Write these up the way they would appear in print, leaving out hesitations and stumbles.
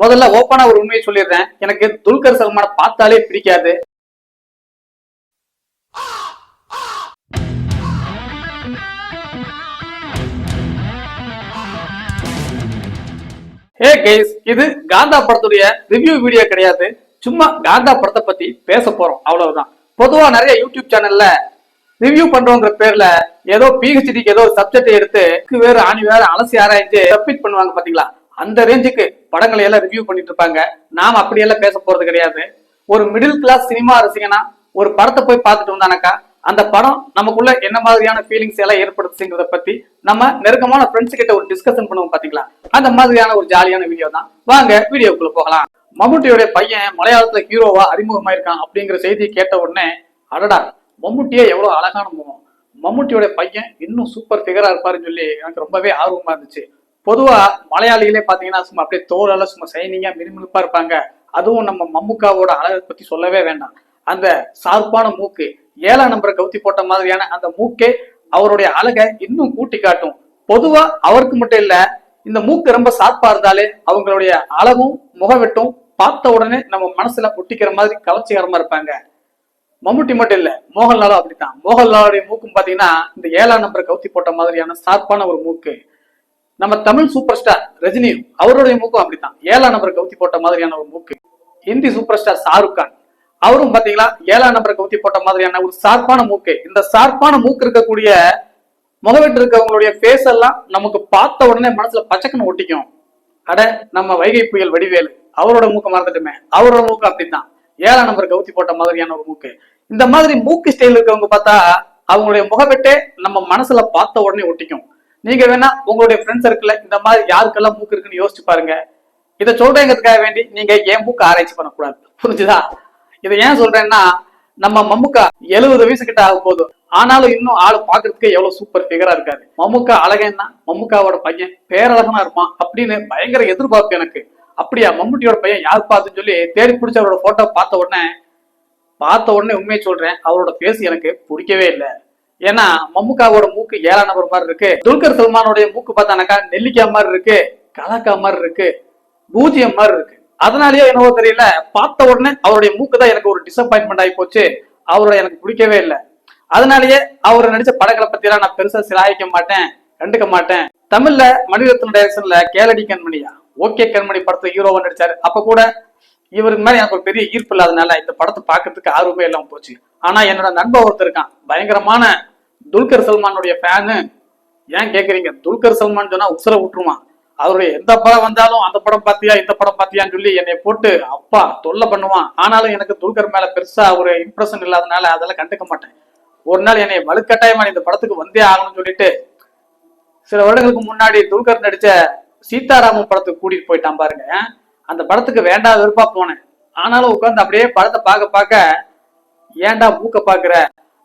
முதல்ல ஓப்பனா ஒரு உண்மையை சொல்லிடுறேன். எனக்கு துல்கர் சல்மான பார்த்தாலே பிடிக்காது. ஹே கைஸ், இது காந்தா படத்துடைய ரிவ்யூ வீடியோ கிடையாது. சும்மா காந்தா படத்தை பத்தி பேச போறோம், அவ்வளவுதான். பொதுவா நிறைய யூடியூப் சேனல்ல ரிவ்யூ பண்றோங்கிற பேர்ல ஏதோ பிஹெச்டிக்கு ஏதோ சப்ஜெக்ட் எடுத்து வேற ஆணி வேற அலசி ஆராய்ச்சி சப்மிட் பண்ணுவாங்க பாத்தீங்களா. அந்த ரேஞ்சுக்கு படங்களை எல்லாம் ரிவ்யூ பண்ணிட்டு இருப்பாங்க. நாம அப்படியெல்லாம் பேச போறது கிடையாது. ஒரு மிடில் கிளாஸ் சினிமா ரசிகனா ஒரு படத்தை போய் பார்த்துட்டு வந்தானாக்கா அந்த படம் நமக்குள்ள என்ன மாதிரியான ஃபீலிங்ஸ் எல்லாம் ஏற்படுத்துங்கிறத பத்தி நம்ம நெருக்கமான ஃப்ரெண்ட்ஸ் கிட்ட ஒரு டிஸ்கஷன் பண்ணுவோம் பாத்தீங்களா. அந்த மாதிரியான ஒரு ஜாலியான வீடியோ தான். வாங்க வீடியோக்குள்ள போகலாம். மம்முட்டியோட பையன் மலையாளத்துல ஹீரோவா அறிமுகமாயிருக்கான் அப்படிங்கிற செய்தியை கேட்ட உடனே, அடடா மம்முட்டியே எவ்வளவு அழகான முகம், மம்முட்டியோட பையன் இன்னும் சூப்பர் ஃபிகரா இருப்பாருன்னு சொல்லி எனக்கு ரொம்பவே ஆர்வமா இருந்துச்சு. பொதுவா மலையாளிகளே பாத்தீங்கன்னா சும்மா அப்படியே தோலால சும்மா சைனிங்கா மினுமினுப்பா இருப்பாங்க. அதுவும் நம்ம மம்முக்காவோட அழகை பத்தி சொல்லவே வேண்டாம். அந்த சார்பான மூக்கு, 7ஆம் நம்பரை கவுத்தி போட்ட மாதிரியான அந்த மூக்கே அவருடைய அழகை இன்னும் கூட்டி காட்டும். பொதுவா அவருக்கு மட்டும் இல்ல, இந்த மூக்கு ரொம்ப சார்பா இருந்தாலே அவங்களுடைய அழகும் முகவெட்டும் பார்த்த உடனே நம்ம மனசுல ஒட்டிக்கிற மாதிரி கவர்ச்சிகரமா இருப்பாங்க. மம்முட்டி மட்டும் இல்ல, மோகன்லாலும் அப்படித்தான். மோகன்லாலுடைய மூக்கும் பாத்தீங்கன்னா இந்த 7ஆம் நம்பரை கவுத்தி போட்ட மாதிரியான சார்பான ஒரு மூக்கு. நம்ம தமிழ் சூப்பர் ஸ்டார் ரஜினி, அவருடைய மூக்கும் அப்படித்தான், 7ஆம் நம்பரை கவுத்தி போட்ட மாதிரியான ஒரு மூக்கு. ஹிந்தி சூப்பர் ஸ்டார் ஷாருக் கான், அவரும் பாத்தீங்களா 7ஆம் நம்பரை கவுத்தி போட்ட மாதிரியான ஒரு சார்பான மூக்கு. இந்த சார்பான மூக்கு இருக்கக்கூடிய முகவெட்டு இருக்கவங்களுடைய ஃபேஸ் எல்லாம் நமக்கு பார்த்த உடனே மனசுல பச்சைக்குன்னு ஒட்டிக்கும். அட நம்ம வைகை புயல் வடிவேலு, அவரோட மூக்க மறந்துட்டுமே, அவரோட மூக்கு அப்படித்தான், 7ஆம் நம்பர் கவுத்தி போட்ட மாதிரியான ஒரு மூக்கு. இந்த மாதிரி மூக்கு ஸ்டைல் இருக்கவங்க பார்த்தா அவங்களுடைய முகவெட்டே நம்ம மனசுல பார்த்த உடனே ஒட்டிக்கும். நீங்க வேணா உங்களுடைய ஃப்ரெண்ட் சர்க்கிள்ல இந்த மாதிரி யாருக்கெல்லாம் மூக்கு இருக்குன்னு யோசிச்சு பாருங்க. இதை சொல்றேங்கிறதுக்காக வேண்டி நீங்க என் மூக்கு ஆராய்ச்சி பண்ணக்கூடாது, புரிஞ்சுதா? இதை ஏன் சொல்றேன்னா, நம்ம மம்முக்கா 70 வயசு கிட்ட ஆகும் போது ஆனாலும் இன்னும் ஆளு பாக்குறதுக்கு எவ்வளவு சூப்பர் ஃபிகரா இருக்காரு. மம்முக்கா அழகன்னா மம்முக்காவோட பையன் பேரழகனா இருப்பான் அப்படின்னு பயங்கர எதிர்பார்ப்பு எனக்கு. அப்படியா, மம்முட்டியோட பையன் யார் பார்த்துன்னு சொல்லி தேடி பிடிச்ச அவரோட போட்டோ பார்த்த உடனே உண்மையை சொல்றேன், அவரோட பேஸ் எனக்கு பிடிக்கவே இல்லை. ஏன்னா மம்முக்காவோட மூக்கு 7ஆம் நம்பர் மாதிரி இருக்கு. துல்கர் சல்மானோடைய மூக்கு பார்த்தானாக்கா நெல்லிக்காய் மாதிரி இருக்கு, கலாக்கா மாதிரி இருக்கு, பூஜ்யம் மாதிரி இருக்கு. அதனாலயோ என்னவோ தெரியல, பார்த்த உடனே அவருடைய மூக்கு தான் எனக்கு ஒரு டிசப்பாயின்மெண்ட் ஆகி போச்சு. அவரோட எனக்கு பிடிக்கவே இல்லை. அதனாலயே அவர் நடிச்ச படங்களை பத்தி எல்லாம் நான் பெருசா சிலாயிக்க மாட்டேன், கண்டுக்க மாட்டேன். தமிழ்ல மணிரத்னம் டைரக்ஷன்ல கேளடி கண்மணியா ஓகே கண்மணி படத்துல ஹீரோவா நடிச்சாரு. அப்ப கூட இவருக்கு மேல எனக்கு ஒரு பெரிய ஈர்ப்பு இல்லாதனால இந்த படத்தை பார்க்கறதுக்கு ஆர்வமே இல்லாம போச்சு. ஆனா என்னோட நண்பர் ஒருத்தர் இருக்கான், பயங்கரமான துல்கர் சல்மானுடைய ஃபேனு. ஏன் கேக்குறீங்க, துல்கர் சல்மான் சொன்னா உசுர விட்டுருவான். அவருடைய எந்த படம் வந்தாலும் அந்த படம் பாத்தியா இந்த படம் பாத்தியான்னு சொல்லி என்னை போட்டு அப்பா தொல்லை பண்ணுவான். ஆனாலும் எனக்கு துல்கர் மேல பெருசா ஒரு இம்ப்ரெஷன் இல்லாதனால அதெல்லாம் கண்டுக்க மாட்டேன். ஒரு நாள் என்னை வலுக்கட்டாயமா இந்த படத்துக்கு வந்தே ஆகணும்னு சொல்லிட்டு சில வருடங்களுக்கு முன்னாடி துல்கர் நடிச்ச சீதாராமன் படத்துக்கு கூட்டிட்டு போயிட்டான் பாருங்க. அந்த படத்துக்கு வேண்டாத வெறுப்பா போனேன். ஆனாலும் உட்கார்ந்து அப்படியே படத்தை பார்க்க ஏன்டா மூக்க பாக்குற,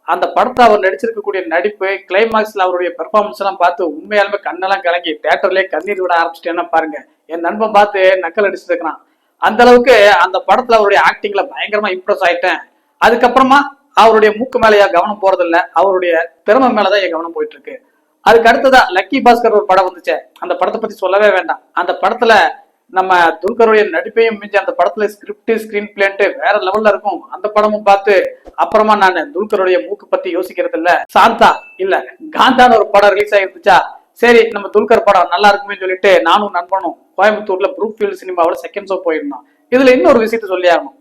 அந்த படத்தை அவர் நடிச்சிருக்கக்கூடிய நடிப்பு, கிளைமாக்ஸ்ல அவருடைய பெர்ஃபார்மன்ஸ் எல்லாம் பார்த்து உண்மையாலுமே கண்ணெல்லாம் கலங்கி தியேட்டர்லயே கண்ணீர் விட ஆரம்பிச்சிட்டேன்னா பாருங்க. என் நண்பன் பார்த்து நக்கல் அடிச்சுட்டு இருக்கிறான். அந்த அளவுக்கு அந்த படத்துல அவருடைய ஆக்டிங்ல பயங்கரமா இம்ப்ரெஸ் ஆயிட்டேன். அதுக்கப்புறமா அவருடைய மூக்கு மேல என் கவனம் போறதில்ல, அவருடைய திறமை மேலதான் என் கவனம் போயிட்டு இருக்கு. அதுக்கு அடுத்ததா லக்கி பாஸ்கர் ஒரு படம் வந்துச்சு. அந்த படத்தை பத்தி சொல்லவே வேண்டாம். அந்த படத்துல நம்ம துல்கருடைய நடிப்பையும் மிஞ்சி அந்த படத்துல ஸ்கிரிப்ட் ஸ்கிரீன் பிளேன்ட்டு வேற லெவல்ல இருக்கும். அந்த படமும் பார்த்து அப்புறமா நான் துல்கருடைய மூக்கு பத்தி யோசிக்கிறது இல்ல. சாந்தா இல்ல காந்தான்னு ஒரு படம் ரிலீஸ் ஆகிருந்துச்சா, சரி நம்ம துல்கர் படம் நல்லா இருக்குமே சொல்லிட்டு நானும் நண்பனும் கோயம்புத்தூர்ல ப்ரூக்ஃபீல்ட் சினிமாவோட செகண்ட் ஷோ போயிருந்தோம். இதுல இன்னொரு விஷயத்த சொல்லி ஆகணும்.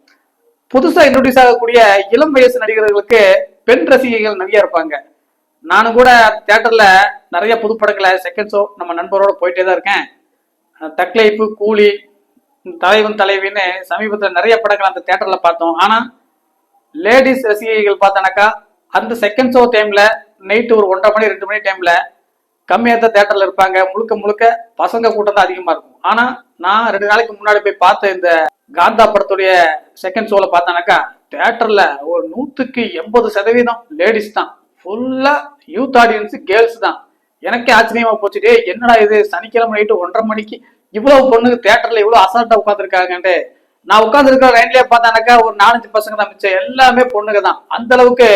புதுசா இன்ட்ரோடியூஸ் ஆகக்கூடிய இளம் வயசு நடிகர்களுக்கு பெண் ரசிகைகள் நிறைய இருப்பாங்க. நானும் கூட தியேட்டர்ல நிறைய புதுப்படங்களை செகண்ட் ஷோ நம்ம நண்பரோட போயிட்டே தான் இருக்கேன். தக்லைப்பு, கூலி, தலைவன் தலைவின்னு சமீபத்துல நிறைய படங்கள் அந்த தியேட்டர்ல பார்த்தோம். ஆனா லேடிஸ் ரசிகைகள் பார்த்தானாக்கா அந்த செகண்ட் ஷோ டைம்ல நைட்டு ஒரு 1:30 மணி 2 மணி டைம்ல கம்மியா தான் தியேட்டர்ல இருப்பாங்க. முழுக்க பசங்க கூட்டம் தான் அதிகமா இருக்கும். ஆனா நான் 2 நாளைக்கு முன்னாடி போய் பார்த்த இந்த காந்தா படத்துடைய செகண்ட் ஷோல பார்த்தானாக்கா தியேட்டர்ல ஒரு 100% லேடிஸ் தான், ஃபுல்லா யூத் ஆடியன்ஸ், கேர்ள்ஸ் தான். எனக்கே ஆச்சரியமா போச்சுட்டே, என்னடா இது சனிக்கிழமை நைட்டு 1:30 மணிக்கு இவ்வளவு பொண்ணுங்க தியேட்டர்ல இவ்வளவு அசால்ட்டா உட்காந்துருக்காங்கன்ட்டு. நான் உட்கார்ந்து இருக்கிற லைன்லயே பார்த்தானாக்கா ஒரு 4-5 பசங்க தான், மிச்சம் எல்லாமே பொண்ணுங்க தான். அந்த அளவுக்கு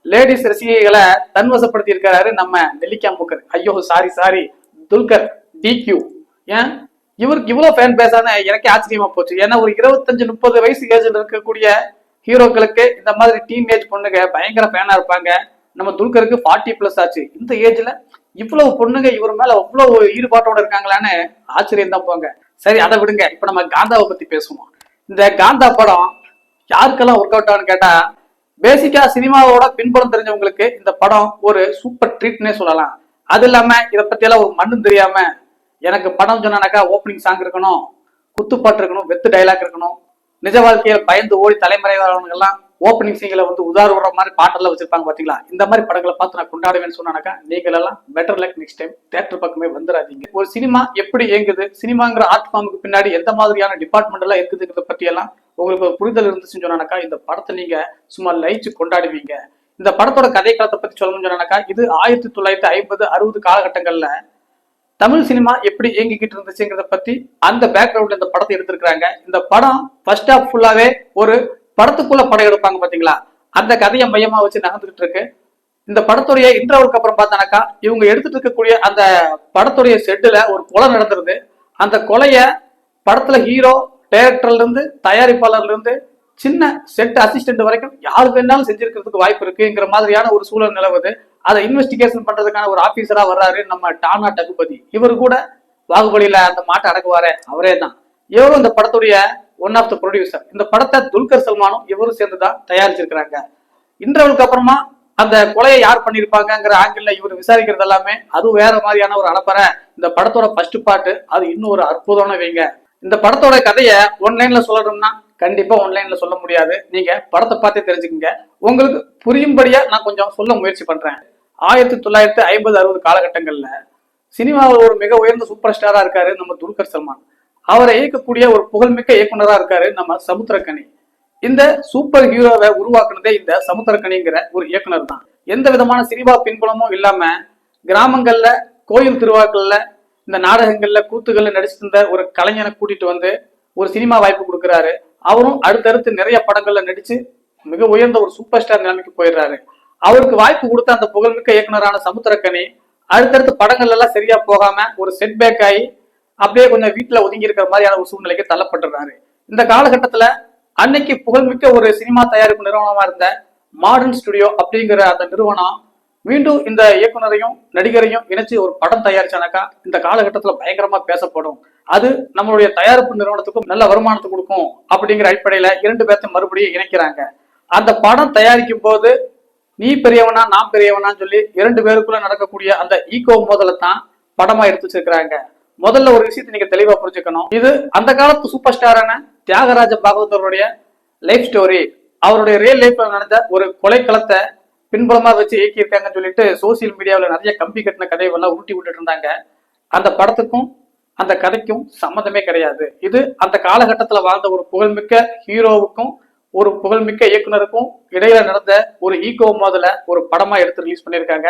லேடிஸ் ரசிகைகளை தன்வசப்படுத்தி இருக்காரு நம்ம நெல்லிக்காய் மூக்கர். ஐயோ சாரி துல்கர், டிக்யூ. ஏன் இவருக்கு இவ்வளவு ஃபேன் பேஸான எனக்கே ஆச்சரியமா போச்சு. ஏன்னா ஒரு 25-30 வயசு ஏஜ்ல இருக்கக்கூடிய ஹீரோக்களுக்கு இந்த மாதிரி டீனேஜ் பொண்ணுங்க பயங்கர ஃபேனா இருப்பாங்க. நம்ம துல்கருக்கு 40+ ஆச்சு. இந்த ஏஜ்ல இவ்வளவு பொண்ணுங்க இவர் மேல அவ்வளவு ஈடுபாட்டோட இருக்காங்களான்னு ஆச்சரியம் தான் போங்க. சரி, அதை விடுங்க. இப்ப நம்ம காந்தாவை பத்தி பேசுவோம். இந்த காந்தா படம் யாருக்கெல்லாம் ஒர்க் அவுட் ஆகுன்னு கேட்டா, பேசிக்கா சினிமாவோட பின்புலம் தெரிஞ்சவங்களுக்கு இந்த படம் ஒரு சூப்பர் ட்ரீட்னே சொல்லலாம். அது இல்லாம இதை பத்தி எல்லாம் ஒரு மண்ணும் தெரியாம, எனக்கு படம் சொன்னாக்கா ஓப்பனிங் சாங் இருக்கணும், குத்துப்பாட்டு இருக்கணும், வெத்து டைலாக் இருக்கணும், நிஜ வாழ்க்கையில பயந்து ஓடி தலைமறைவானவங்க எல்லாம் ஓப்பனிங் சீன்ல வந்து உதார விடுற மாதிரி பாட்டெல்லாம் வச்சிருப்பாங்க பாத்தீங்களா. இந்த மாதிரி படங்களை பார்த்து நான் கொண்டாடுவேன்னு சொன்னாக்கா, நீங்கள் எல்லாம் better luck, next time theatre பக்கமே வந்துடாதீங்க. ஒரு சினிமா எப்படி இயங்குது, சினிமாங்கிற ஆர்ட் ஃபார்முக்கு பின்னாடி எந்த மாதிரியான டிபார்ட்மெண்ட் எல்லாம் இருக்குதுங்கிறத பத்தி எல்லாம் உங்களுக்கு ஒரு புரிதல் இருந்துச்சுன்னு சொன்னாக்கா, இந்த படத்தை நீங்க சும்மா லயிச்சு கொண்டாடுவீங்க. இந்த படத்தோட கதை காலத்தை பத்தி சொல்லணும்னு சொன்னாக்கா, இது 1950-60 காலகட்டங்கள்ல தமிழ் சினிமா எப்படி இயங்கிக்கிட்டு இருந்துச்சுங்கிறத பத்தி அந்த பேக்ரவுண்ட்ல இந்த படத்தை எடுத்திருக்காங்க. இந்த படம் ஃபர்ஸ்ட் ஹாஃப் ஃபுல்லாவே ஒரு படத்துக்குள்ள படம் எடுப்பாங்க பாத்தீங்களா, அந்த கதையை மையமா வச்சு நகர்ந்துகிட்டு இருக்கு. இந்த படத்துடைய இன்டர்வலுக்கு அப்புறம் பார்த்தானாக்கா, இவங்க எடுத்துட்டு இருக்கக்கூடிய அந்த படத்துடைய செட்டுல ஒரு கொலை நடந்துருது. அந்த கொலைய படத்துல ஹீரோ, டைரக்டர்ல இருந்து, தயாரிப்பாளர்ல இருந்து, சின்ன செட் அசிஸ்டன்ட் வரைக்கும் யாரு வேணாலும் செஞ்சிருக்கிறதுக்கு வாய்ப்பு இருக்குங்கிற மாதிரியான ஒரு சூழல் நிலவுது. அதை இன்வெஸ்டிகேஷன் பண்றதுக்கான ஒரு ஆபீசரா வர்றாரு நம்ம டானா டகுபதி. இவர் கூட பாகுபலியில அந்த மாட்டை அடக்குவாரு, அவரே தான். இவரும் இந்த படத்துடைய ஒன் ஆஃப் த ப்ரொடியூசர். இந்த படத்தை துல்கர் சல்மானும் இவரும் சேர்ந்துதான் தயாரிச்சிருக்கிறாங்க. இன்டர்வலுக்கு அப்புறமா அந்த கொலையை யார் பண்ணிருப்பாங்கிற ஆங்கிள் இவர் விசாரிக்கிறது எல்லாமே அது வேற மாதிரியான ஒரு அலப்பறை. இந்த படத்தோட ஃபர்ஸ்ட் பார்ட் அது இன்னும் ஒரு அற்புதமான வைங்க. இந்த படத்தோட கதைய ஒன்லைன்ல சொல்லணும்னா கண்டிப்பா ஒன்லைன்ல சொல்ல முடியாது. நீங்க படத்தை பார்த்தே தெரிஞ்சுக்கங்க. உங்களுக்கு புரியும்படியா நான் கொஞ்சம் சொல்ல முயற்சி பண்றேன். 1950-60 காலகட்டங்கள்ல சினிமாவில் ஒரு மிக உயர்ந்த சூப்பர் ஸ்டாரா இருக்காரு நம்ம துல்கர் சல்மான். அவரை இயக்கக்கூடிய ஒரு புகழ்மிக்க இயக்குனரா இருக்காரு நம்ம சமுத்திரக்கனி. இந்த சூப்பர் ஹீரோவை உருவாக்குனதே இந்த சமுத்திரக்கனிங்கிற ஒரு இயக்குனர் தான். எந்த விதமான சினிமா பின்புலமும் இல்லாம கிராமங்கள்ல, கோயில் திருவிழாக்கள்ல, இந்த நாடகங்கள்ல, கூத்துகள்ல நடிச்சிட்டு இருந்த ஒரு கலைஞனை கூட்டிட்டு வந்து ஒரு சினிமா வாய்ப்பு கொடுக்குறாரு. அவரும் அடுத்தடுத்து நிறைய படங்கள்ல நடிச்சு மிக உயர்ந்த ஒரு சூப்பர் ஸ்டார் நிலைமைக்கு போயிடுறாரு. அவருக்கு வாய்ப்பு கொடுத்த அந்த புகழ்மிக்க இயக்குனரான சமுத்திரக்கனி அடுத்தடுத்து படங்கள் எல்லாம் சரியா போகாம ஒரு செட்பேக் ஆகி அப்படியே கொஞ்சம் வீட்டுல ஒதுங்கி இருக்கிற மாதிரியான ஒரு சூழ்நிலைக்கு தள்ளப்பட்டுறாரு. இந்த காலகட்டத்துல அன்னைக்கு புகழ்மிக்க ஒரு சினிமா தயாரிப்பு நிறுவனமா இருந்த மாடர்ன் ஸ்டுடியோ அப்படிங்கிற அந்த நிறுவனம் மீண்டும் இந்த இயக்குனரையும் நடிகரையும் இணைச்சு ஒரு படம் தயாரிச்சானாக்கா இந்த காலகட்டத்துல பயங்கரமா பேசப்படும். அது நம்மளுடைய தயாரிப்பு நிறுவனத்துக்கும் நல்ல வருமானத்தை கொடுக்கும் அப்படிங்கிற அடிப்படையில 2 பேர்த்தையும் மறுபடியும் இணைக்கிறாங்க. அந்த படம் தயாரிக்கும் போது நீ பெரியவனா நான் பெரியவனான்னு சொல்லி 2 பேருக்குள்ள நடக்கக்கூடிய அந்த ஈகோ மோதலை தான் படமா எடுத்து வச்சிருக்கிறாங்க. முதல்ல ஒரு விஷயத்தை நீங்க தெளிவா புரிஞ்சுக்கணும். இது அந்த காலத்து சூப்பர் ஸ்டாரான தியாகராஜ பாகவதருடைய லைஃப் ஸ்டோரி. அவருடைய ரியல் லைஃப்ல நடந்த ஒரு கொலைக்களத்தை பின்புலமா வச்சு இயக்கியிருக்காங்கன்னு சொல்லிட்டு சோசியல் மீடியாவில் நிறைய கம்பி கட்டின கதையெல்லாம் உருட்டி விட்டுட்டு இருந்தாங்க. அந்த படத்துக்கும் அந்த கதைக்கும் சம்மந்தமே கிடையாது. இது அந்த காலகட்டத்துல வாழ்ந்த ஒரு புகழ்மிக்க ஹீரோவுக்கும் ஒரு புகழ்மிக்க இயக்குனருக்கும் இடையில நடந்த ஒரு ஈகோ மோதலை ஒரு படமா எடுத்து ரிலீஸ் பண்ணியிருக்காங்க.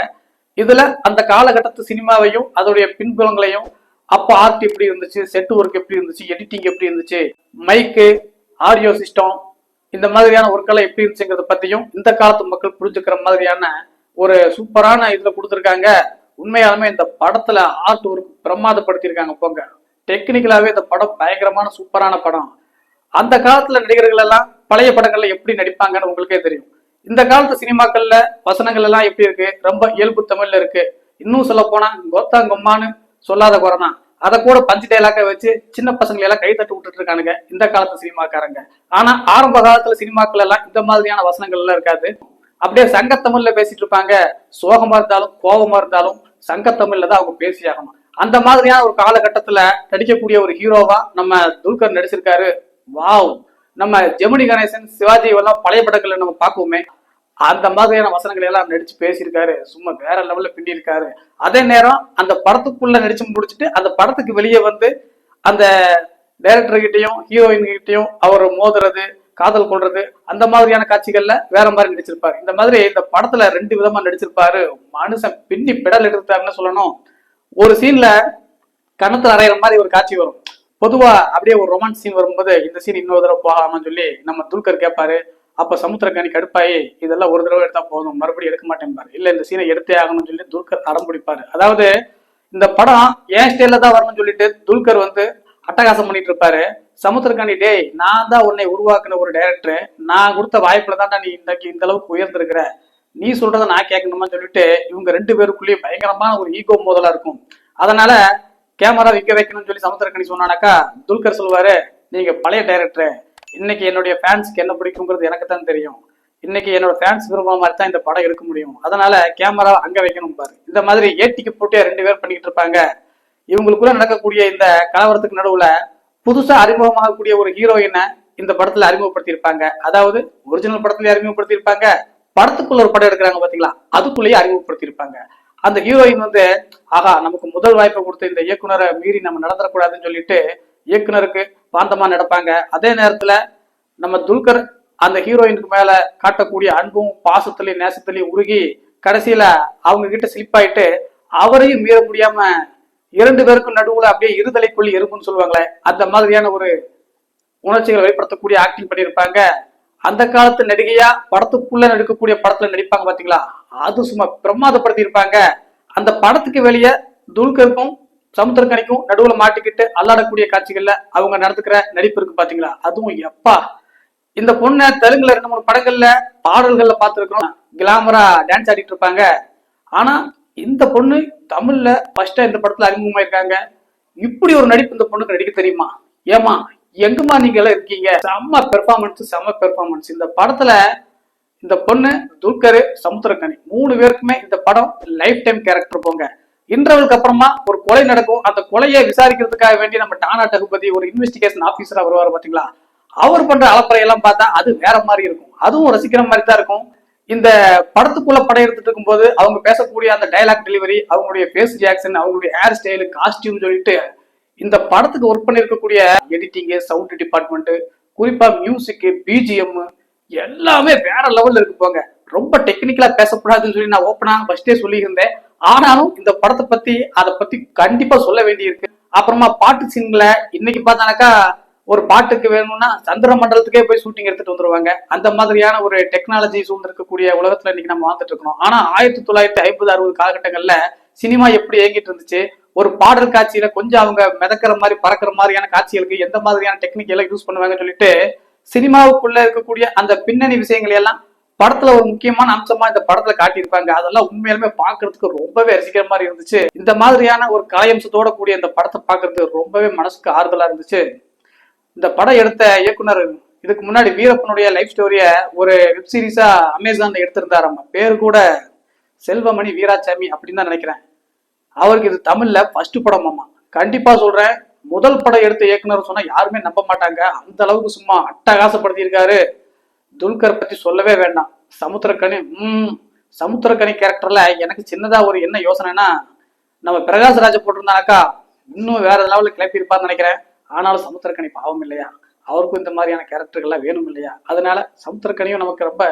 இதுல அந்த காலகட்டத்து சினிமாவையும் அதோடைய பின்புலங்களையும், அப்ப ஆர்ட் எப்படி இருந்துச்சு, செட் ஒர்க் எப்படி இருந்துச்சு, எடிட்டிங் எப்படி இருந்துச்சு, மைக்கு, ஆடியோ சிஸ்டம், இந்த மாதிரியான ஒர்க்கெல்லாம் எப்படி இருந்துச்சுங்கிறத பத்தியும் இந்த காலத்து மக்கள் புரிஞ்சுக்கிற மாதிரியான ஒரு சூப்பரான இதுல கொடுத்துருக்காங்க. உண்மையாலுமே இந்த படத்துல ஆர்ட் ஒர்க் பிரமாதப்படுத்தியிருக்காங்க போங்க. டெக்னிக்கலாவே இந்த படம் பயங்கரமான சூப்பரான படம். அந்த காலத்துல நடிகர்கள் எல்லாம் பழைய படங்கள்ல எப்படி நடிப்பாங்கன்னு உங்களுக்கே தெரியும். இந்த காலத்து சினிமாக்கள்ல வசனங்கள் எல்லாம் எப்படி இருக்கு, ரொம்ப இயல்பு தமிழ்ல இருக்கு. இன்னும் சொல்ல போனா கோத்தாங்கம்மான்னு சொல்லாத குறைதான். அதை கூட பஞ்சு டைலாக்க வச்சு சின்ன பசங்களை எல்லாம் கை தட்டு விட்டுட்டு இருக்கானுங்க இந்த காலத்து சினிமாக்காரங்க. ஆனா ஆரம்ப காலத்துல சினிமாக்கள் எல்லாம் இந்த மாதிரியான வசனங்கள் எல்லாம் இருக்காது. அப்படியே சங்கத்தமிழ்ல பேசிட்டு இருப்பாங்க. சோகமா இருந்தாலும் கோபமா இருந்தாலும் சங்கத்தமிழ்ல தான் அவங்க பேசியாகணும். அந்த மாதிரியான ஒரு காலகட்டத்துல நடிக்கக்கூடிய ஒரு ஹீரோவா நம்ம துல்கர் நடிச்சிருக்காரு. வாவ்! நம்ம ஜெமினி கணேசன், சிவாஜி எல்லாம் பழைய படங்கள்ல நம்ம பார்ப்போமே, அந்த மாதிரியான வசனங்களை எல்லாம் நடிச்சு பேசியிருக்காரு. சும்மா வேற லெவல்ல பின்னி இருக்காரு. அதே நேரம் அந்த படத்துக்குள்ள நடிச்சு முடிச்சுட்டு அந்த படத்துக்கு வெளியே வந்து அந்த டைரக்டர் கிட்டையும் ஹீரோயின் கிட்டையும் அவர் மோதுறது, காதல் கொள்றது, அந்த மாதிரியான காட்சிகள்ல வேற மாதிரி நடிச்சிருப்பாரு. இந்த மாதிரி இந்த படத்துல 2 விதமா நடிச்சிருப்பாரு. மனுஷன் பின்னி பெடல் எடுத்துட்டாருன்னு சொல்லணும். ஒரு சீன்ல கணத்துல அறையிற மாதிரி ஒரு காட்சி வரும். பொதுவா அப்படியே ஒரு ரொமான்ஸ் சீன் வரும்போது இந்த சீன் இன்னொரு தடவை போகாமன்னு சொல்லி நம்ம துல்கர் கேட்பாரு. அப்ப சமுத்திரக்கனி கடுப்பாயி இதெல்லாம் ஒரு தடவை எடுத்தா போதும், மறுபடியும் எடுக்க மாட்டேன், இல்ல இந்த சீனை எடுத்தே ஆகணும்னு சொல்லி துல்கர் அடம் பிடிப்பாரு. அதாவது இந்த படம் ஏன் ஸ்டைல தான் வரணும்னு சொல்லிட்டு துல்கர் வந்து அட்டகாசம் பண்ணிட்டு இருப்பாரு. சமுத்திரக்கனி, டேய் நான் தான் உன்னை உருவாக்குன ஒரு டைரக்டர், நான் கொடுத்த வாய்ப்புல தான் நீ இன்னைக்கு இந்த அளவுக்கு உயர்ந்திருக்கிற, நீ சொல்றதை நான் கேட்கணுமான்னு சொல்லிட்டு இவங்க 2 பேருக்குள்ளேயும் பயங்கரமான ஒரு ஈகோ மோதலா இருக்கும். அதனால கேமரா விற்க வைக்கணும்னு சொல்லி சமுத்திரக்கனி சொன்னானாக்கா துல்கர் சொல்லுவாரு, நீங்க பழைய டைரக்டர், இன்னைக்கு என்னுடைய ஃபேன்ஸ்க்கு என்ன பிடிக்குங்கிறது எனக்கு தான் தெரியும், இன்னைக்கு என்னோட ஃபேன்ஸ் விரும்புற மாதிரி தான் இந்த படம் எடுக்க முடியும், அதனால கேமரா அங்க வைக்கணும் பாரு. இந்த மாதிரி ஏட்டிக்கு போட்டியா 2 பேர் பண்ணிக்கிட்டு இருப்பாங்க. இவங்களுக்குள்ள நடக்கக்கூடிய இந்த கலவரத்துக்கு நடுவுல புதுசா அறிமுகமாகக்கூடிய ஒரு ஹீரோயினை இந்த படத்துல அறிமுகப்படுத்தியிருப்பாங்க. அதாவது ஒரிஜினல் படத்துலயே அறிமுகப்படுத்தியிருப்பாங்க, படத்துக்குள்ள ஒரு படம் எடுக்கிறாங்க பாத்தீங்களா, அதுக்குள்ளேயே அறிமுகப்படுத்தியிருப்பாங்க. அந்த ஹீரோயின் ஆகா நமக்கு முதல் வாய்ப்பை கொடுத்த இந்த இயக்குனரை மீறி நம்ம நடந்துடக்கூடாதுன்னு சொல்லிட்டு இயக்குனருக்கு பாந்தமா நடப்பாங்க. அதே நேரத்துல நம்ம துல்கர் அந்த ஹீரோயினுக்கு மேல காட்டக்கூடிய அன்பும் பாசத்திலையும் நேசத்திலையும் உருகி கடைசியில அவங்க கிட்ட ஸ்லிப் ஆயிட்டு அவரையும் மீற முடியாம 2 பேருக்கும் நடுவுல அப்படியே இருதலைக்குள்ளி எறும்புன்னு சொல்லுவாங்களே, அந்த மாதிரியான ஒரு உணர்ச்சிகளை வெளிப்படுத்தக்கூடிய ஆக்டிங் பண்ணியிருப்பாங்க. அந்த காலத்து நடிகையா படத்துக்குள்ள நடிக்கக்கூடிய படத்துல நடிப்பாங்க பாத்தீங்களா, அது சும்மா பிரமாதப்படுத்தி இருப்பாங்க. அந்த படத்துக்கு வெளியே துல்கருக்கும் சமுத்திரக்கனிக்கும் நடுவுல மாட்டிக்கிட்டு அல்லாடக்கூடிய காட்சிகள்ல அவங்க நடந்துக்கிற நடிப்பு இருக்கு பாத்தீங்களா, அதுவும் எப்பா. இந்த பொண்ணை தெலுங்குல 2-3 படங்கள்ல பாடல்கள்ல பார்த்துருக்கோம், கிளாமரா டான்ஸ் ஆடிட்டு இருப்பாங்க. ஆனா இந்த பொண்ணு தமிழ்ல ஃபர்ஸ்டா இந்த படத்துல அறிமுகமாயிருக்காங்க. இப்படி ஒரு நடிப்பு இந்த பொண்ணுக்கு நடிக்க தெரியுமா? ஏமா எங்கம்மா நீங்க எல்லாம் இருக்கீங்க? செம்ம பெர்ஃபார்மன்ஸ் இந்த படத்துல. இந்த பொண்ணு துல்கர் சமுத்திரக்கனி 3 பேருக்குமே இந்த படம் லைஃப் டைம் கேரக்டர் போங்க. இன்டர்வலுக்கு அப்புறமா ஒரு கொலை நடக்கும், அந்த கொலையை விசாரிக்கிறதுக்காக வேண்டி நம்ம டானா டகுபதி ஒரு இன்வெஸ்டிகேஷன் ஆபீசரா வருவாரு பாத்தீங்களா, அவர் பண்ற அலப்பறையெல்லாம் பார்த்தா அது வேற மாதிரி இருக்கும், அதுவும் ரசிக்கிற மாதிரி தான் இருக்கும். இந்த படத்துக்குள்ள படம் எடுத்துட்டு இருக்கும் போது அவங்க பேசக்கூடிய அந்த டைலாக் டெலிவரி, அவங்களுடைய ஃபேஸ் ரியாக்ஷன், அவங்களுடைய ஹேர் ஸ்டைலு, காஸ்டியூம் சொல்லிட்டு இந்த படத்துக்கு ஒர்க் பண்ணிருக்கக்கூடிய எடிட்டிங், சவுண்ட் டிபார்ட்மெண்ட், குறிப்பா மியூசிக், பிஜிஎம் எல்லாமே வேற லெவல்ல இருக்கு போங்க. ரொம்ப டெக்னிக்கலா பேசக்கூடாதுன்னு சொல்லி நான் ஓப்பனா ஃபர்ஸ்டே சொல்லியிருந்தேன். ஆனாலும் இந்த படத்தை பத்தி அதை பத்தி கண்டிப்பா சொல்ல வேண்டியிருக்கு. அப்புறமா பாட்டு சீன்ல இன்னைக்கு பார்த்தானாக்கா ஒரு பாட்டுக்கு வேணும்னா சந்திர மண்டலத்துக்கே போய் ஷூட்டிங் எடுத்துட்டு வந்துருவாங்க. அந்த மாதிரியான ஒரு டெக்னாலஜி சூழ்ந்து இருக்கக்கூடிய உலகத்துல இன்னைக்கு நம்ம வாழ்ந்துட்டு இருக்கோம். ஆனா 1950-60 காலகட்டங்கள்ல சினிமா எப்படி இயங்கிட்டு இருந்துச்சு, ஒரு பாடல் காட்சியில கொஞ்சம் அவங்க மிதக்கிற மாதிரி பறக்கிற மாதிரியான காட்சிகளுக்கு எந்த மாதிரியான டெக்னிக் எல்லாம் யூஸ் பண்ணுவாங்கன்னு சொல்லிட்டு சினிமாவுக்குள்ள இருக்கக்கூடிய அந்த பின்னணி விஷயங்கள் எல்லாம் படத்துல ஒரு முக்கியமான அம்சமா இந்த படத்துல காட்டியிருப்பாங்க. அதெல்லாம் உண்மையிலுமே பாக்குறதுக்கு ரொம்பவே ரசிக்கிற மாதிரி இருந்துச்சு. இந்த மாதிரியான ஒரு கலையம்சத்தோட கூடிய இந்த படத்தை பாக்குறதுக்கு ரொம்பவே மனசுக்கு ஆறுதலா இருந்துச்சு. இந்த படம் எடுத்த இயக்குனர் இதுக்கு முன்னாடி வீரப்பனுடைய லைஃப் ஸ்டோரிய ஒரு வெப் சீரிஸா அமேசான்ல எடுத்திருந்தாராம். பேரு கூட செல்வமணி வீராசாமி அப்படின்னு தான் நினைக்கிறேன். அவருக்கு இது தமிழ்ல ஃபர்ஸ்ட் படமாமா. கண்டிப்பா சொல்றேன், முதல் படம் எடுத்த இயக்குனர் சொன்னா யாருமே நம்ப மாட்டாங்க, அந்த அளவுக்கு சும்மா அட்டகாசப்படுத்தியிருக்காரு. துல்கர் பத்தி சொல்லவே வேண்டாம். சமுத்திரக்கனி கேரக்டர்ல எனக்கு சின்னதா ஒரு என்ன யோசனைனா, நம்ம பிரகாஷ்ராஜ போட்டிருந்தானாக்கா இன்னும் வேற லெவலில் கிளப்பி இருப்பான்னு நினைக்கிறேன். ஆனாலும் சமுத்திரக்கனி பாவம் இல்லையா, அவருக்கும் இந்த மாதிரியான கேரக்டர்கள்லாம் வேணும் இல்லையா, அதனால சமுத்திரக்கனியும் நமக்கு ரொம்ப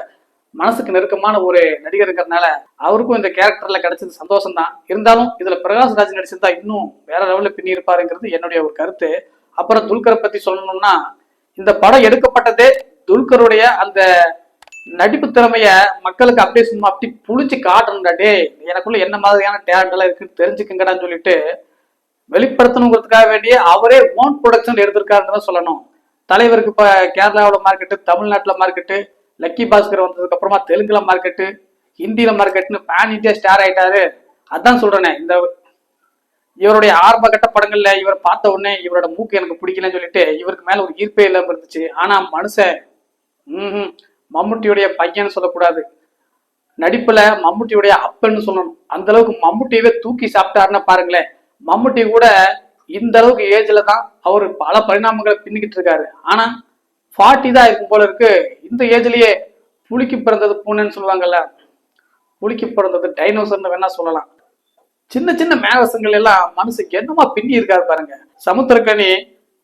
மனசுக்கு நெருக்கமான ஒரு நடிகர் இருக்கிறதுனால அவருக்கும் இந்த கேரக்டர்ல கிடைச்சது சந்தோஷம் தான். இருந்தாலும் இதுல பிரகாஷ்ராஜ் நடிச்சிருந்தா இன்னும் வேற லெவல்ல பின்னி இருப்பாருங்கிறது என்னுடைய ஒரு கருத்து. அப்புறம் துல்கரை பத்தி சொல்லணும்னா, இந்த படம் எடுக்கப்பட்டதே துல்கருடைய அந்த நடிப்பு திறமைய மக்களுக்கு அப்படியே சும்மா அப்படி புளிச்சு காட்டணும்டா, டே எனக்குள்ள என்ன மாதிரியான டேலண்ட் எல்லாம் இருக்குன்னு தெரிஞ்சுக்குங்கடான்னு சொல்லிட்டு வெளிப்படுத்தணுங்கிறதுக்காக வேண்டிய அவரே ஓன் ப்ரொடக்ஷன் எடுத்திருக்காருன்னு சொல்லணும். தலைவருக்கு இப்ப கேரளாவோட மார்க்கெட்டு, தமிழ்நாட்டுல மார்க்கெட்டு, லக்கி பாஸ்கர் வந்ததுக்கு அப்புறமா தெலுங்குல மார்க்கெட்டு, ஹிந்தியில மார்க்கெட்னு பேன் இந்தியா ஸ்டார் ஆயிட்டாரு. அதான் சொல்றேனே, இந்த இவருடைய ஆரம்ப கட்ட படங்கள்ல இவர் பார்த்த உடனே இவரோட மூக்கு எனக்கு பிடிக்கலன்னு சொல்லிட்டு இவருக்கு மேல ஒரு ஈர்ப்பே இல்லாம இருந்துச்சு. ஆனா மனுஷன் மம்முட்டியுடைய பையன்னு சொல்லக்கூடாது, நடிப்புல மம்முட்டியுடைய அப்பன்னு சொல்லணும். அந்த அளவுக்கு மம்முட்டியவே தூக்கி சாப்பிட்டாருன்னா பாருங்களேன். மம்முட்டி கூட இந்த அளவுக்கு ஏஜ்ல தான் அவரு பல பரிணாமங்களை பின்னிக்கிட்டு இருக்காரு. ஆனா 40 தான் இருக்கும் போல இருக்கு. இந்த ஏஜ்லயே புலிக்கு பிறந்தது பூனைன்னு சொல்லுவாங்கல்ல, புலிக்கு பிறந்தது டைனோசர்னு வேணா சொல்லலாம். சின்ன சின்ன மேகசங்கள் எல்லாம் மனசுக்கு என்னமா பின்னி இருக்காரு பாருங்க. சமுத்திரக்கனி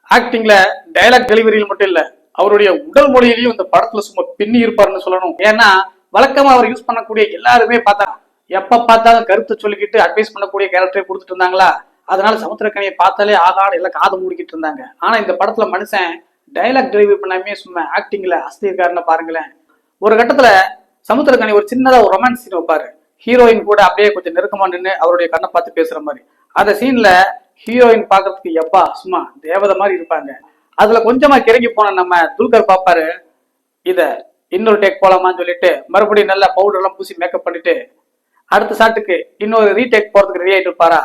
ஆக்டிங்ல டைலாக் டெலிவரியில் மட்டும் இல்ல, அவருடைய உடல் மொழியிலையும் இந்த படத்துல சும்மா பின்னி இருப்பாருன்னு சொல்லணும். ஏன்னா வழக்கமா அவர் யூஸ் பண்ணக்கூடிய எல்லாருமே பார்த்தா எப்ப பார்த்தாலும் கருத்தை சொல்லிக்கிட்டு அட்வைஸ் பண்ணக்கூடிய கேரக்டரை கொடுத்துட்டு இருந்தாங்களா, அதனால சமுத்திரக்கனியை பார்த்தாலே ஆகாடு எல்லாம் காதை மூடிக்கிட்டு இருந்தாங்க. ஆனா இந்த படத்துல மனுஷன் டைலாக் டெலிவரி பண்ணாமே சும்மா ஆக்டிங்ல அசதியிருக்காருன்னு பாருங்களேன். ஒரு கட்டத்துல சமுத்திரக்கனி ஒரு சின்னதா ஒரு ரொமான்ஸ் சீன் வைப்பாரு, ஹீரோயின் கூட அப்படியே கொஞ்சம் நெருக்கமா நின்று அவருடைய கண்ணை பார்த்து பேசுற மாதிரி. அந்த சீன்ல ஹீரோயின் பாக்குறதுக்கு எப்பா சும்மா தேவதை மாதிரி இருப்பாங்க. அதுல கொஞ்சமா கிறங்கி போன நம்ம துல்கர் பாப்பாரு, இத இன்னொரு டேக் போலாமான்னு சொல்லிட்டு மறுபடியும் நல்லா பவுடர் எல்லாம் பூசி மேக்கப் பண்ணிட்டு அடுத்த ஷாட்டுக்கு இன்னொரு ரீடேக் போறதுக்கு ரெடி ஆயிட்டு இருப்பாரா.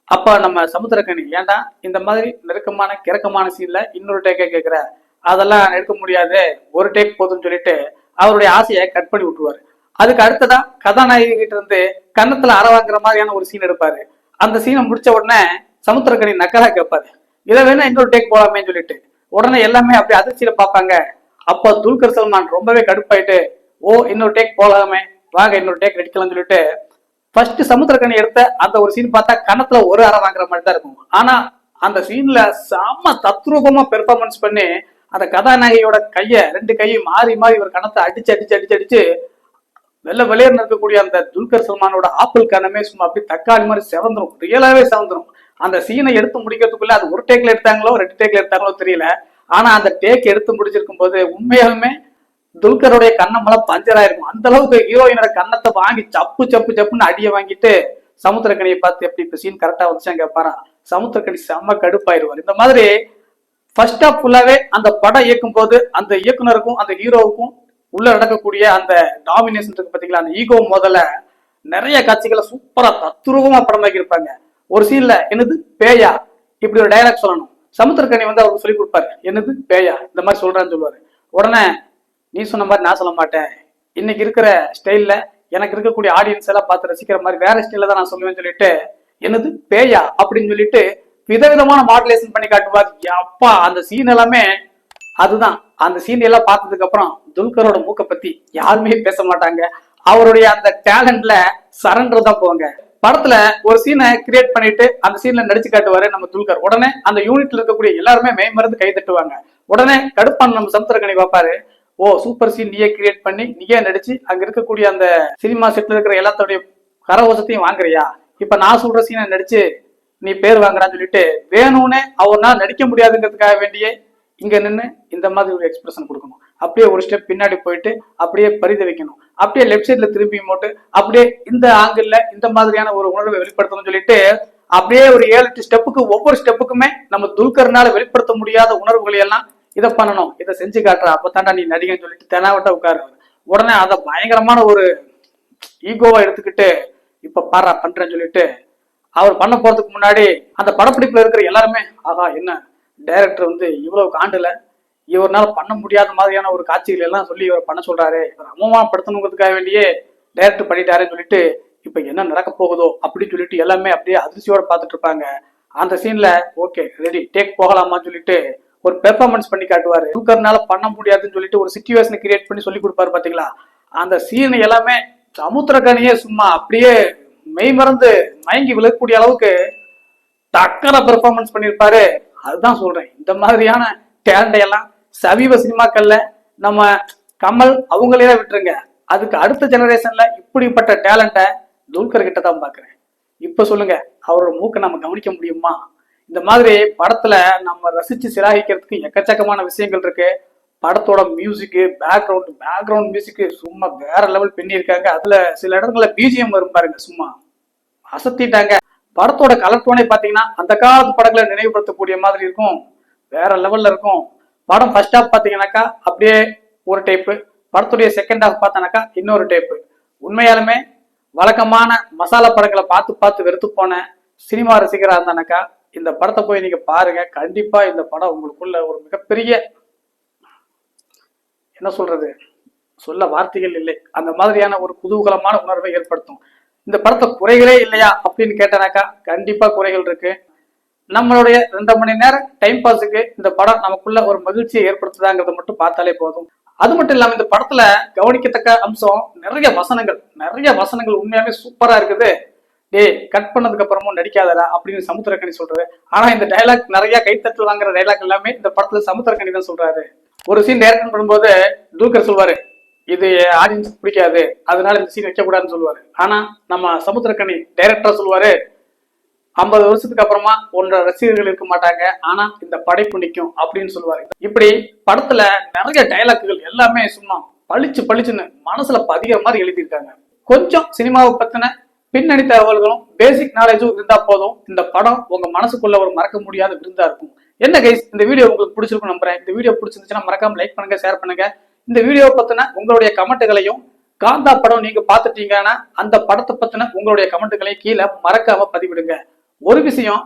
அப்ப நம்ம சமுத்திரக்கனி, ஏன்டா இந்த மாதிரி நெருக்கமான கிறக்கமான சீன்ல இன்னொரு டேக்கே கேட்கிற, அதெல்லாம் எடுக்க முடியாது, ஒரு டேக் போதும்னு சொல்லிட்டு அவருடைய ஆசையை கட் பண்ணி விட்டுருவாரு. அதுக்கு அடுத்ததா கதாநாயகி கிட்ட இருந்து கன்னத்துல அற வாங்குற மாதிரியான ஒரு சீன் எடுப்பாரு. அந்த சீனை முடிச்ச உடனே சமுத்திரக்கனி நக்கலா கேட்பாரு, இதை வேணா இன்னொரு டேக் போலாமே சொல்லிட்டு உடனே எல்லாமே அப்படி அதிர்ச்சியில பார்ப்பாங்க. அப்போ துல்கர் சல்மான் ரொம்பவே கடுப்பாயிட்டு, ஓ இன்னொரு டேக் போலாமே, வாங்க இன்னொரு டேக் எடுக்கலாம்னு சொல்லிட்டு ஃபர்ஸ்ட் சமுத்திரக்கனி எடுத்த அந்த ஒரு சீன் பார்த்தா கணத்துல ஒரு அறை வாங்குற மாதிரி தான் இருக்கும். ஆனா அந்த சீன்ல செம்ம தத்ரூபமா பெர்ஃபார்மன்ஸ் பண்ணி அந்த கதாநாயகியோட ரெண்டு கையை மாறி மாறி ஒரு கணத்தை அடிச்சு அடிச்சு அடிச்சு அடிச்சு வெளியேறு இருக்கக்கூடிய அந்த துல்கர் சல்மானோட ஆப்பிள் கணமே சும்மா அப்படி தக்காளி மாதிரி செவந்துரும், ரியலாவே செவந்துரும். அந்த சீனை எடுத்து முடிக்கிறதுக்குள்ள அது ஒரு டேக்ல எடுத்தாங்களோ 2 டேக்ல எடுத்தாங்களோ தெரியல. ஆனா அந்த டேக் எடுத்து முடிச்சிருக்கும் போது உண்மையாலுமே துல்கருடைய கண்ணமெல்லாம் பஞ்சர் ஆயிருக்கும். அந்த அளவுக்கு ஹீரோயினோட கண்ணத்தை வாங்கி சப்பு சப்பு சப்புன்னு அடிய வாங்கிட்டு சமுத்திரக்கனியை பார்த்து எப்படி இப்ப சீன் கரெக்டா வந்துச்சாங்க கேட்பாரா. சமுத்திரக்கனி செம்ம கடுப்பாயிருவார். இந்த மாதிரி ஃபர்ஸ்ட் ஆஃப் ஃபுல்லாவே அந்த படம் இயக்கும் போது அந்த இயக்குனருக்கும் அந்த ஹீரோவுக்கும் உள்ள நடக்கக்கூடிய அந்த டாமினேஷன் இருக்கு பாத்தீங்களா, அந்த ஈகோ முதல்ல நிறைய காட்சிகளை சூப்பரா தத்துரூபமா படமாக்கி இருப்பாங்க. ஒரு சீன்ல என்னது பேயா இப்படி ஒரு டைலாக் சொல்லணும், சமுத்திரக்கனி வந்து அவருக்கு சொல்லி கொடுப்பாரு, என்னது பேயா இந்த மாதிரி சொல்றான்னு சொல்லுவாரு. உடனே நீ சொன்ன மாதிரி நான் சொல்ல மாட்டேன், இன்னைக்கு இருக்கிற ஸ்டைல்ல எனக்கு இருக்கக்கூடிய ஆடியன்ஸ் எல்லாம் பார்த்து ரசிக்கிற மாதிரி வேற ஸ்டைல தான் நான் சொல்லுவேன்னு சொல்லிட்டு என்னது பேயா அப்படின்னு சொல்லிட்டு விதவிதமான மாடுலேஷன் பண்ணி காட்டுவார். அப்பா அந்த சீன் எல்லாமே அதுதான். அந்த சீன் எல்லாம் பார்த்ததுக்கு அப்புறம் துல்கரோட மூக்க பத்தி யாருமே பேச மாட்டாங்க. அவருடைய அந்த டேலண்ட்ல சரண்டர் தான் போவாங்க. படத்துல ஒரு சீனை கிரியேட் பண்ணிட்டு அந்த சீன்ல நடிச்சு காட்டுவாரு நம்ம துல்கர். உடனே அந்த யூனிட்ல இருக்கக்கூடிய எல்லாருமே மெய்மறந்து கை தட்டுவாங்க. உடனே கடுப்பான நம்ம சமுத்திரக்கனி பார்ப்பாரு, ஓ சூப்பர் சீன் நீயே கிரியேட் பண்ணி நீயே நடிச்சு அங்க இருக்கக்கூடிய அந்த சினிமா செட்ல இருக்கிற எல்லாத்தோடைய கரவசத்தையும் வாங்குறியா, இப்ப நான் சொல்ற சீனை நடிச்சு நீ பேர் வாங்குறான்னு சொல்லிட்டு வேணும்னே அவர்னால நடிக்க முடியாதுங்கிறதுக்காக வேண்டியே இங்க நின்று இந்த மாதிரி ஒரு எக்ஸ்பிரஷன் கொடுக்கணும். அப்படியே ஒரு ஸ்டெப் பின்னாடி போயிட்டு அப்படியே பரிதவிக்கணும், அப்படியே லெப்ட் சைட்ல திருப்பி போட்டு அப்படியே இந்த ஆங்கிள் இந்த மாதிரியான ஒரு உணர்வை வெளிப்படுத்தணும்னு சொல்லிட்டு அப்படியே ஒரு 7-8 ஸ்டெப்புக்கு ஒவ்வொரு ஸ்டெப்புக்குமே நம்ம துல்கர்னால வெளிப்படுத்த முடியாத உணர்வுகளை எல்லாம் இதை பண்ணணும், இதை செஞ்சு காட்டுற, அப்பதாண்டா நீ நடிகன்னு சொல்லிட்டு தெனாவட்ட உட்காரு. உடனே அதை பயங்கரமான ஒரு ஈகோவா எடுத்துக்கிட்டு இப்ப பாரா பண்றேன்னு சொல்லிட்டு அவர் பண்ண போறதுக்கு முன்னாடி அந்த படப்பிடிப்புல இருக்கிற எல்லாருமே ஆகா என்ன டைரக்டர் வந்து இவ்வளவு காண்டுல இவரால் பண்ண முடியாத மாதிரியான ஒரு காட்சிகள் எல்லாம் சொல்லி இவர் பண்ண சொல்றாரு, இவர் அம்மமாப்படுத்தணுங்கிறதுக்காக வேண்டியே டைரக்டர் பண்ணிட்டாருன்னு சொல்லிட்டு இப்ப என்ன நடக்க போகுதோ அப்படின்னு சொல்லிட்டு எல்லாமே அப்படியே அதிர்ச்சியோட பார்த்துட்டு இருப்பாங்க. அந்த சீன்ல ஓகே ரெடி டேக் போகலாமான்னு சொல்லிட்டு ஒரு பெர்ஃபார்மன்ஸ் பண்ணி காட்டுவாரு. துல்கர்னால பண்ண முடியாதுன்னு சொல்லிட்டு ஒரு சிச்சுவேஷன் கிரியேட் பண்ணி சொல்லி கொடுப்பாரு பாத்தீங்களா. அந்த சீன் எல்லாமே சமுத்திரக்கனியே சும்மா அப்படியே மெய் மறந்து மயங்கி விழக்கூடிய அளவுக்கு டக்கர பெர்ஃபார்மன்ஸ் பண்ணியிருப்பாரு. அதுதான் சொல்றேன், இந்த மாதிரியான டேலண்டை எல்லாம் சமீப சினிமாக்கள்ல நம்ம கமல் அவங்களே விட்டுருங்க, அதுக்கு அடுத்த ஜெனரேஷன்ல இப்படிப்பட்ட டேலண்ட்டை துல்கர் கிட்ட தான் பாக்குறேன். இப்ப சொல்லுங்க, அவரோட மூக்கை நம்ம கவனிக்க முடியுமா? இந்த மாதிரி படத்துல நம்ம ரசிச்சு சிலாகிக்கிறதுக்கு எக்கச்சக்கமான விஷயங்கள் இருக்கு. படத்தோட மியூசிக்கு பேக்ரவுண்ட் மியூசிக்கு சும்மா வேற லெவல் பண்ணியிருக்காங்க. அதுல சில இடங்கள்ல பிஜிஎம் வரும் பாருங்க, சும்மா அசத்திட்டாங்க. படத்தோட கலர் டோனே பாத்தீங்கன்னா அந்த காலத்து படங்களை நினைவுபடுத்தக்கூடிய மாதிரி இருக்கும், வேற லெவல்ல இருக்கும். படம் ஃபர்ஸ்ட் ஹாஃப் பாத்தீங்கன்னாக்கா அப்படியே ஒரு டைப்பு, படத்துடைய செகண்ட் ஹாஃப் பார்த்தானாக்கா இன்னொரு டைப்பு. உண்மையாலுமே வழக்கமான மசாலா படங்களை பார்த்து பார்த்து வெறுத்து போன சினிமா ரசிகரா இருந்தானாக்கா இந்த படத்தை போய் நீங்க பாருங்க. கண்டிப்பா இந்த படம் உங்களுக்குள்ள ஒரு மிகப்பெரிய என்ன சொல்றது, சொல்ல வார்த்தைகள் இல்லை, அந்த மாதிரியான ஒரு குதூகலமான உணர்வை ஏற்படுத்தும். இந்த படத்தை குறைகளே இல்லையா அப்படின்னு கேட்டனாக்கா கண்டிப்பா குறைகள் இருக்கு. நம்மளுடைய 2 மணி நேரம் டைம் பாஸுக்கு இந்த படம் நமக்குள்ள ஒரு மகிழ்ச்சியை ஏற்படுத்துதாங்கிறத மட்டும் பார்த்தாலே போதும். அது மட்டும் இல்லாம இந்த படத்துல கவனிக்கத்தக்க அம்சம் நிறைய வசனங்கள் உண்மையாவே சூப்பரா இருக்குது. டேய் கட் பண்ணதுக்கு அப்புறமும் நடிக்காதடா அப்படின்னு சமுத்திரக்கனி சொல்றாரு. ஆனா இந்த டைலாக் நிறைய கைத்தட்டல் வாங்குற டைலாக் எல்லாமே இந்த படத்துல சமுத்திரக்கனி தான் சொல்றாரு. ஒரு சீன் டைரக்ட் பண்ணும்போது துல்கர் சொல்வாரு, இது ஆடியன்ஸ் பிடிக்காது அதனால இந்த சீன் வைக்க கூடாதுன்னு சொல்லுவாரு. ஆனா நம்ம சமுத்திரக்கனி டைரக்டர் சொல்லுவாரு, 50 வருஷத்துக்கு அப்புறமா ஒன்ற ரசிகர்கள் இருக்க மாட்டாங்க, ஆனா இந்த படைப்பு நிற்கும் அப்படின்னு சொல்லுவாரு. இப்படி படத்துல நிறைய டைலாக்குகள் எல்லாமே சும்மா பளிச்சுன்னு மனசுல பதிகிற மாதிரி எழுதியிருக்காங்க. கொஞ்சம் சினிமாவை பத்தின பின்னணி தகவல்களும் பேசிக் நாலேஜும் இருந்தா போதும், இந்த படம் உங்க மனசுக்குள்ள ஒரு மறக்க முடியாத விருந்தா இருக்கும். என்ன கைஸ், இந்த வீடியோ உங்களுக்கு பிடிச்சிருக்கும் நம்புறேன். இந்த வீடியோ பிடிச்சிருந்துச்சுன்னா மறக்காம லைக் பண்ணுங்க, ஷேர் பண்ணுங்க. இந்த வீடியோ பத்தின உங்களுடைய கமெண்ட்டுகளையும், காந்தா படம் நீங்க பாத்துட்டீங்கன்னா அந்த படத்தை பத்தின உங்களுடைய கமெண்ட்டுகளையும் கீழே மறக்காம பதிவிடுங்க. ஒரு விஷயம்,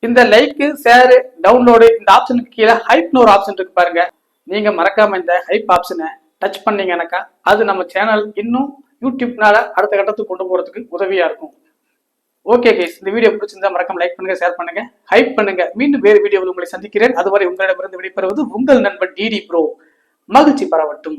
இந்த லைக், ஷேர், டவுன்லோடு இந்த ஆப்ஷனுக்கு கீழே ஹைப்னு ஒரு ஆப்ஷன் இருக்கு பாருங்க. நீங்க மறக்காம இந்த ஹைப் ஆப்ஷனை டச் பண்ணீங்கன்னாக்கா அது நம்ம சேனல் இன்னும் யூடியூப்னால அடுத்த கட்டத்துக்கு கொண்டு போறதுக்கு உதவியா இருக்கும். ஓகே கைஸ், இந்த வீடியோ பிடிச்சிருந்தா மறக்காம லைக் பண்ணுங்க, ஷேர் பண்ணுங்க, ஹைப் பண்ணுங்க. மீண்டும் வேறு வீடியோவில் உங்களை சந்திக்கிறேன். அதுவரை உங்களிடமிருந்து விடைபெறுவது உங்கள் நண்பன் டிடி ப்ரோ. மகிழ்ச்சி பரவட்டும்.